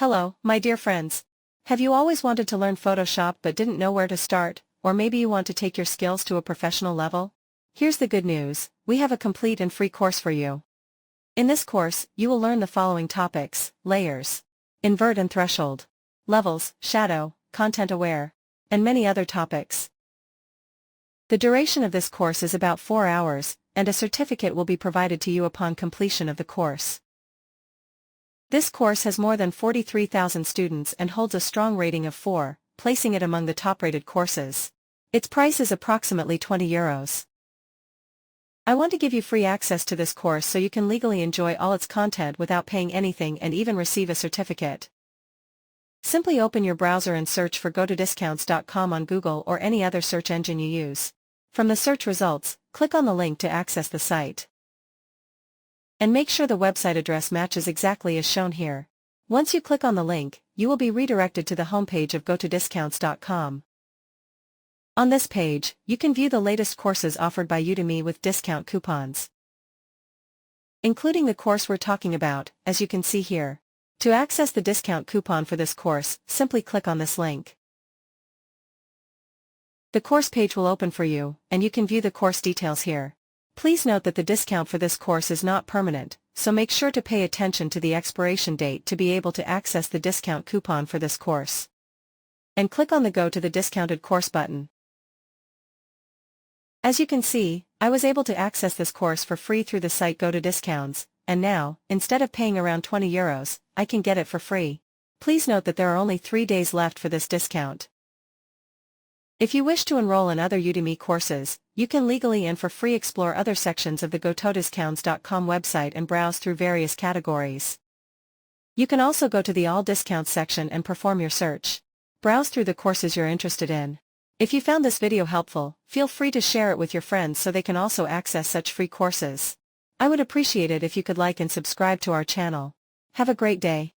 Hello, my dear friends. Have you always wanted to learn Photoshop but didn't know where to start, or maybe you want to take your skills to a professional level? Here's the good news, we have a complete and free course for you. In this course, you will learn the following topics: layers, invert and threshold, levels, shadow, content aware, and many other topics. The duration of this course is about 4 hours, and a certificate will be provided to you upon completion of the course. This course has more than 43,000 students and holds a strong rating of 4, placing it among the top-rated courses. Its price is approximately €20. I want to give you free access to this course so you can legally enjoy all its content without paying anything and even receive a certificate. Simply open your browser and search for gotodiscounts.com on Google or any other search engine you use. From the search results, click on the link to access the site. And make sure the website address matches exactly as shown here. Once you click on the link, you will be redirected to the homepage of gotodiscounts.com. On this page, you can view the latest courses offered by Udemy with discount coupons, including the course we're talking about, as you can see here. To access the discount coupon for this course, simply click on this link. The course page will open for you, and you can view the course details here. Please note that the discount for this course is not permanent, so make sure to pay attention to the expiration date to be able to access the discount coupon for this course. And click on the Go to the Discounted Course button. As you can see, I was able to access this course for free through the site Go to Discounts, and now, instead of paying around €20, I can get it for free. Please note that there are only 3 days left for this discount. If you wish to enroll in other Udemy courses, you can legally and for free explore other sections of the gotodiscounts.com website and browse through various categories. You can also go to the All Discounts section and perform your search. Browse through the courses you're interested in. If you found this video helpful, feel free to share it with your friends so they can also access such free courses. I would appreciate it if you could like and subscribe to our channel. Have a great day.